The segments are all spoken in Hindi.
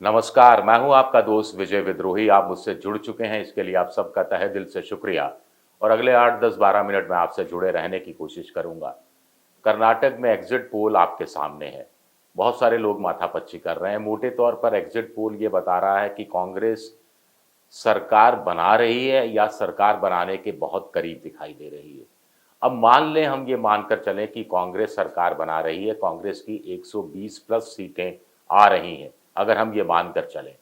नमस्कार, मैं हूं आपका दोस्त विजय विद्रोही। आप मुझसे जुड़ चुके हैं, इसके लिए आप सबका तहे दिल से शुक्रिया। और अगले 8, 10, 12 मिनट में आपसे जुड़े रहने की कोशिश करूंगा। कर्नाटक में एग्जिट पोल आपके सामने है। बहुत सारे लोग माथापच्ची कर रहे हैं। मोटे तौर पर एग्जिट पोल ये बता रहा है कि कांग्रेस सरकार बना रही है या सरकार बनाने के बहुत करीब दिखाई दे रही है। अब मान लें, हम ये मानकर चलें कि कांग्रेस सरकार बना रही है, कांग्रेस की 120 प्लस सीटें आ रही हैं, अगर हम ये मानकर चलें,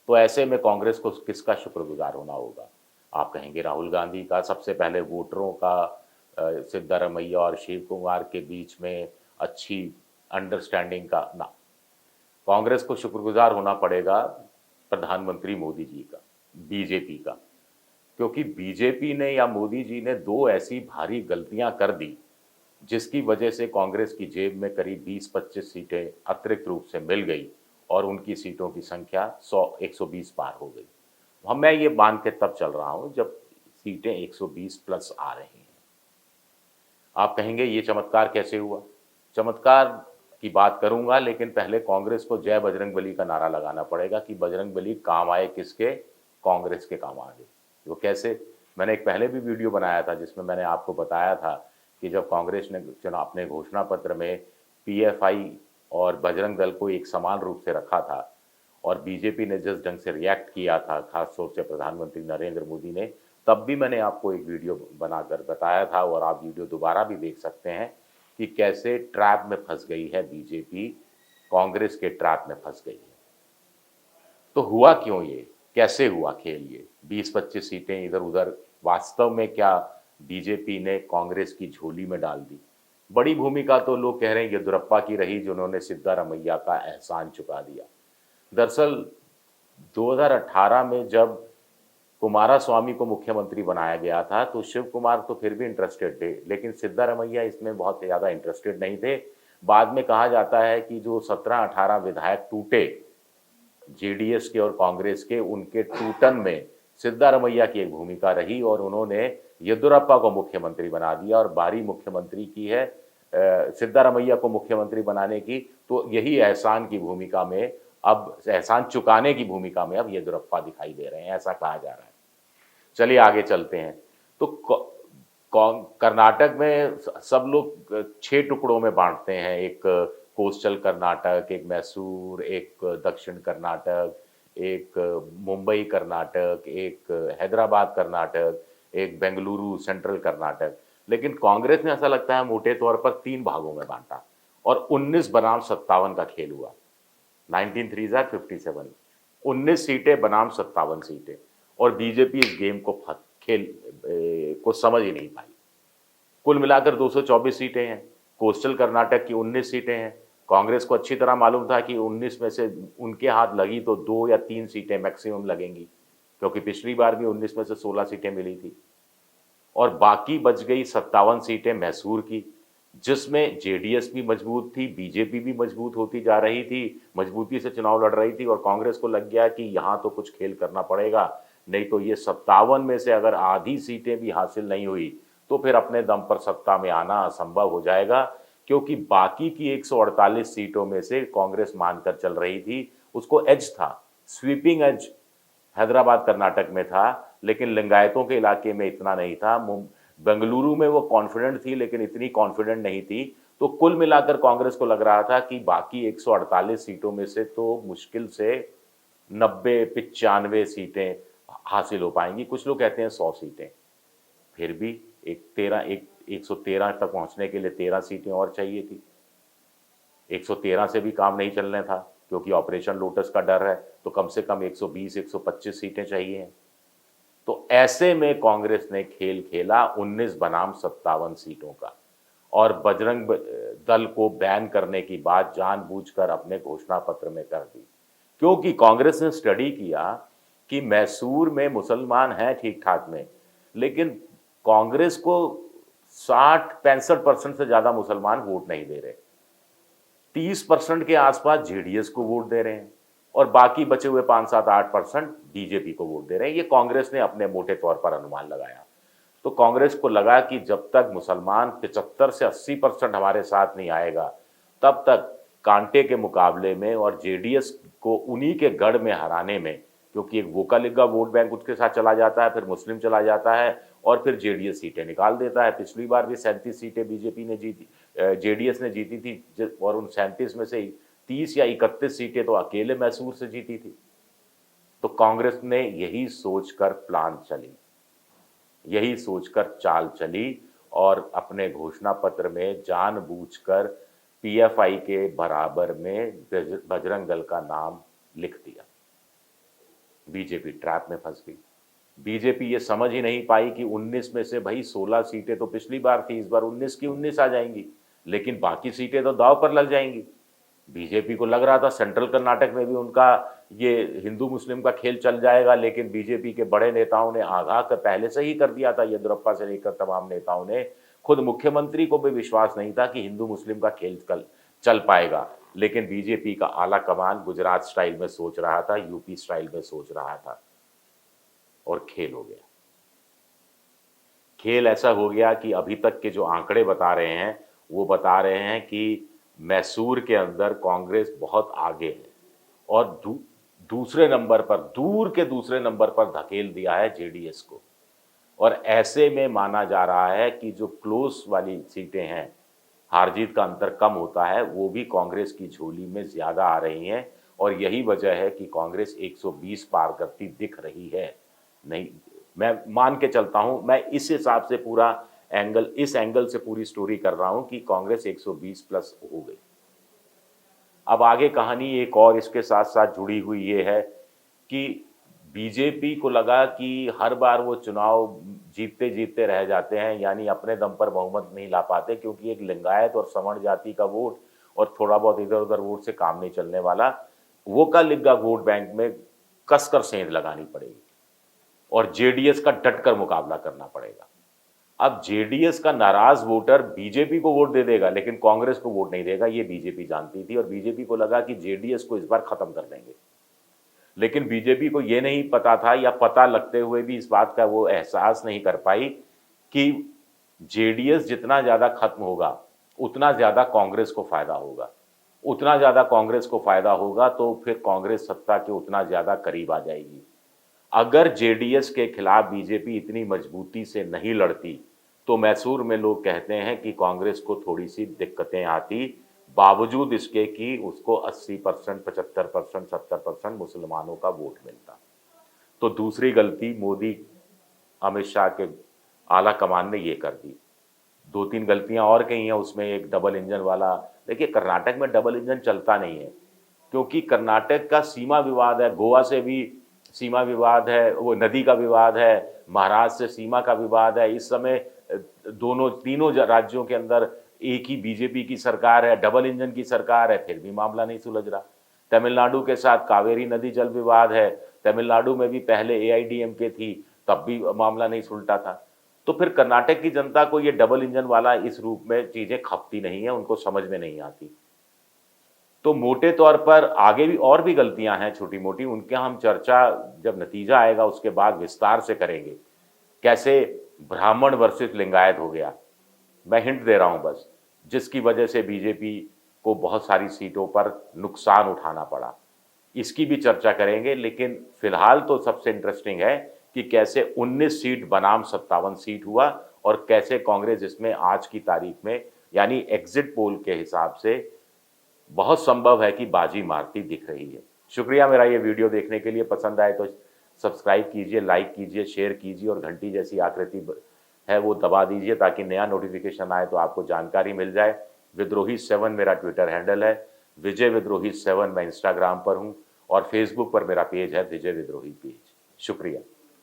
तो ऐसे में कांग्रेस को किसका शुक्रगुजार होना होगा? आप कहेंगे राहुल गांधी का। सबसे पहले वोटरों का, सिद्धारमैया और शिव कुमार के बीच में अच्छी अंडरस्टैंडिंग का ना। कांग्रेस को शुक्रगुजार होना पड़ेगा प्रधानमंत्री मोदी जी का, बीजेपी का। क्योंकि बीजेपी ने या मोदी जी ने दो ऐसी भारी गलतियां कर दी जिसकी वजह से कांग्रेस की जेब में करीब 20-25 सीटें अतिरिक्त रूप से मिल गई और उनकी सीटों की संख्या 100-120 पार हो गई। हम मैं ये मान के तब चल रहा हूं जब सीटें 120 प्लस आ रही हैं। आप कहेंगे ये चमत्कार कैसे हुआ? चमत्कार की बात करूंगा, लेकिन पहले कांग्रेस को जय बजरंगबली का नारा लगाना पड़ेगा कि बजरंगबली काम आए किसके? कांग्रेस के काम आए। वो कैसे? मैंने एक पहले भी वीडियो बनाया था जिसमें मैंने आपको बताया था कि जब कांग्रेस ने चुनाव अपने घोषणा पत्र में पीएफआई और बजरंग दल को एक समान रूप से रखा था और बीजेपी ने जिस ढंग से रिएक्ट किया था, खास तौर से प्रधानमंत्री नरेंद्र मोदी ने, तब भी मैंने आपको एक वीडियो बनाकर बताया था और आप वीडियो दोबारा भी देख सकते हैं कि कैसे ट्रैप में फंस गई है बीजेपी, कांग्रेस के ट्रैप में फंस गई है। तो हुआ क्यों ये? कैसे हुआ खेल ये? 20-25 सीटें इधर उधर वास्तव में क्या बीजेपी ने कांग्रेस की झोली में डाल दी? बड़ी भूमिका तो लोग कह रहे हैं येदियुरप्पा की रही, जिन्होंने सिद्धारमैया का एहसान चुका दिया। दरअसल 2018 में जब कुमारास्वामी को मुख्यमंत्री बनाया गया था तो शिव कुमार तो फिर भी इंटरेस्टेड थे, लेकिन सिद्धारमैया इसमें बहुत ज़्यादा इंटरेस्टेड नहीं थे। बाद में कहा जाता है कि जो 17-18 विधायक टूटे जेडीएस के और कांग्रेस के, उनके टूटन में सिद्धारमैया की एक भूमिका रही और उन्होंने येदियुरप्पा को मुख्यमंत्री बना दिया और बारी मुख्यमंत्री की है सिद्धारमैया को मुख्यमंत्री बनाने की। तो यही एहसान की भूमिका में, अब एहसान चुकाने की भूमिका में अब येदियुरप्पा दिखाई दे रहे हैं, ऐसा कहा जा रहा है। चलिए आगे चलते हैं। तो कर्नाटक में सब लोग 6 टुकड़ों में बांटते हैं। एक कोस्टल कर्नाटक, एक मैसूर, एक दक्षिण कर्नाटक, एक मुंबई कर्नाटक, एक हैदराबाद कर्नाटक, एक बेंगलुरु सेंट्रल कर्नाटक। लेकिन कांग्रेस ने ऐसा लगता है मोटे तौर पर 3 भागों में बांटा और 19 बनाम 57 का खेल हुआ। 19 3 ज़ार 57, 19 सीटें बनाम 57 सीटें। और बीजेपी इस गेम को को समझ ही नहीं पाई। कुल मिलाकर 224 सीटें हैं। कोस्टल कर्नाटक की 19 सीटें हैं। कांग्रेस को अच्छी तरह मालूम था कि 19 में से उनके हाथ लगी तो 2 या 3 सीटें मैक्सिमम लगेंगी, क्योंकि पिछली बार भी 19 में से 16 सीटें मिली थी। और बाकी बच गई 57 सीटें मैसूर की, जिसमें जेडीएस भी मजबूत थी, बीजेपी भी मजबूत होती जा रही थी, मजबूती से चुनाव लड़ रही थी और कांग्रेस को लग गया कि यहां तो कुछ खेल करना पड़ेगा, नहीं तो ये 57 में से अगर आधी सीटें भी हासिल नहीं हुई तो फिर अपने दम पर सत्ता में आना असंभव हो जाएगा। क्योंकि बाकी की 148 सीटों में से कांग्रेस मानकर चल रही थी, उसको एज था, स्वीपिंग एज हैदराबाद कर्नाटक में था, लेकिन लिंगायतों के इलाके में इतना नहीं था। बेंगलुरु में वो कॉन्फिडेंट थी, लेकिन इतनी कॉन्फिडेंट नहीं थी। तो कुल मिलाकर कांग्रेस को लग रहा था कि बाकी 148 सीटों में से तो मुश्किल से 90-95 सीटें हासिल हो पाएंगी। कुछ लोग कहते हैं 100 सीटें। फिर भी एक 113 तक पहुंचने के लिए 13 सीटें और चाहिए थी। 113 से भी काम नहीं चलने था, क्योंकि ऑपरेशन लोटस का डर है, तो कम से कम 120-125 सीटें चाहिए। तो ऐसे में कांग्रेस ने खेल खेला 19 बनाम 57 सीटों का और बजरंग दल को बैन करने की बात जानबूझकर अपने घोषणा पत्र में कर दी। क्योंकि कांग्रेस ने स्टडी किया कि मैसूर में मुसलमान हैं ठीक ठाक में, लेकिन कांग्रेस को 60-65% से ज्यादा मुसलमान वोट नहीं दे रहे। 30% के आसपास जेडीएस को वोट दे रहे हैं और बाकी बचे हुए 5-7-8% बीजेपी को वोट दे रहे हैं। ये कांग्रेस ने अपने मोटे तौर पर अनुमान लगाया। तो कांग्रेस को लगा कि जब तक मुसलमान 75 से 80% हमारे साथ नहीं आएगा, तब तक कांटे के मुकाबले में और जेडीएस को उन्हीं के गढ़ में हराने में, क्योंकि एक वोका लिग्गा वोट बैंक उसके साथ चला जाता है, फिर मुस्लिम चला जाता है और फिर जेडीएस सीटें निकाल देता है। पिछली बार भी 37 सीटें बीजेपी ने जीती, जेडीएस ने जीती थी और उन 37 में से 30 या 31 सीटें तो अकेले मैसूर से जीती थी। तो कांग्रेस ने यही सोचकर प्लान चली, यही सोचकर चाल चली और अपने घोषणा पत्र में जानबूझकर पीएफआई के बराबर में बजरंग दल का नाम लिख दिया। बीजेपी ट्रैप में फंस गई। बीजेपी ये समझ ही नहीं पाई कि 19 में से भाई 16 सीटें तो पिछली बार थी, इस बार 19 की 19 आ जाएंगी, लेकिन बाकी सीटें तो दांव पर लग जाएंगी। बीजेपी को लग रहा था सेंट्रल कर्नाटक में भी उनका ये हिंदू मुस्लिम का खेल चल जाएगा, लेकिन बीजेपी के बड़े नेताओं ने आगाह कर पहले से ही कर दिया था। येदियुरप्पा से लेकर तमाम नेताओं ने, खुद मुख्यमंत्री को भी विश्वास नहीं था कि हिंदू मुस्लिम का खेल चल पाएगा, लेकिन बीजेपी का आला कमान गुजरात स्टाइल में सोच रहा था, यूपी स्टाइल में सोच रहा था और खेल हो गया। खेल ऐसा हो गया कि अभी तक के जो आंकड़े बता रहे हैं वो बता रहे हैं कि मैसूर के अंदर कांग्रेस बहुत आगे है और दूसरे नंबर पर, दूर के दूसरे नंबर पर धकेल दिया है जेडीएस को। और ऐसे में माना जा रहा है कि जो क्लोज वाली सीटें हैं, हार जीत का अंतर कम होता है, वो भी कांग्रेस की झोली में ज़्यादा आ रही हैं और यही वजह है कि कांग्रेस 120 पार करती दिख रही है। नहीं, मैं मान के चलता हूं, मैं इस हिसाब से पूरा इस एंगल से पूरी स्टोरी कर रहा हूं कि कांग्रेस 120 प्लस हो गई। अब आगे कहानी एक और इसके साथ साथ जुड़ी हुई ये है कि बीजेपी को लगा कि हर बार वो चुनाव जीतते जीतते रह जाते हैं, यानी अपने दम पर बहुमत नहीं ला पाते, क्योंकि एक लिंगायत और सवर्ण जाति का वोट और थोड़ा बहुत इधर उधर वोट से काम नहीं चलने वाला। वो का लिग्गा वोट बैंक में कसकर सेंध लगानी पड़ेगी और जेडीएस का डटकर मुकाबला करना पड़ेगा। अब जेडीएस का नाराज वोटर बीजेपी को वोट दे देगा, लेकिन कांग्रेस को वोट नहीं देगा, ये बीजेपी जानती थी और बीजेपी को लगा कि जेडीएस को इस बार खत्म कर देंगे। लेकिन बीजेपी को ये नहीं पता था, या पता लगते हुए भी इस बात का वो एहसास नहीं कर पाई कि जेडीएस जितना ज्यादा खत्म होगा उतना ज्यादा कांग्रेस को फायदा होगा, उतना ज्यादा कांग्रेस को फायदा होगा तो फिर कांग्रेस सत्ता के उतना ज्यादा करीब आ जाएगी। अगर जेडीएस के खिलाफ बीजेपी इतनी मजबूती से नहीं लड़ती तो मैसूर में लोग कहते हैं कि कांग्रेस को थोड़ी सी दिक्कतें आती, बावजूद इसके कि उसको 80%, 75%, 70% मुसलमानों का वोट मिलता। तो दूसरी गलती मोदी अमित शाह के आला कमान ने ये कर दी। 2-3 गलतियां और कही हैं उसमें, एक डबल इंजन वाला। देखिए, कर्नाटक में डबल इंजन चलता नहीं है, क्योंकि कर्नाटक का सीमा विवाद है, गोवा से भी सीमा विवाद है, वो नदी का विवाद है, महाराष्ट्र से सीमा का विवाद है। इस समय तीनों राज्यों के अंदर एक ही बीजेपी की सरकार है, डबल इंजन की सरकार है, फिर भी मामला नहीं सुलझ रहा। तमिलनाडु के साथ कावेरी नदी जल विवाद है, तमिलनाडु में भी पहले एआईडीएमके थी, तब भी मामला नहीं सुलटा था। तो फिर कर्नाटक की जनता को ये डबल इंजन वाला इस रूप में चीजें खपती नहीं है, उनको समझ में नहीं आती। तो मोटे तौर पर आगे भी और भी गलतियां हैं छोटी मोटी, उनके हम चर्चा जब नतीजा आएगा उसके बाद विस्तार से करेंगे। कैसे ब्राह्मण वर्सेस लिंगायत हो गया, मैं हिंट दे रहा हूं बस, जिसकी वजह से बीजेपी को बहुत सारी सीटों पर नुकसान उठाना पड़ा, इसकी भी चर्चा करेंगे। लेकिन फिलहाल तो सबसे इंटरेस्टिंग है कि कैसे 19 सीट बनाम 57 सीट हुआ और कैसे कांग्रेस इसमें आज की तारीख में, यानी एग्जिट पोल के हिसाब से बहुत संभव है कि बाजी मारती दिख रही है। शुक्रिया मेरा ये वीडियो देखने के लिए। पसंद आए तो सब्सक्राइब कीजिए, लाइक कीजिए, शेयर कीजिए और घंटी जैसी आकृति है वो दबा दीजिए ताकि नया नोटिफिकेशन आए तो आपको जानकारी मिल जाए। विद्रोही 7 मेरा ट्विटर हैंडल है, विजय विद्रोही 7 मैं इंस्टाग्राम पर हूँ और फेसबुक पर मेरा पेज है विजय विद्रोही पेज। शुक्रिया।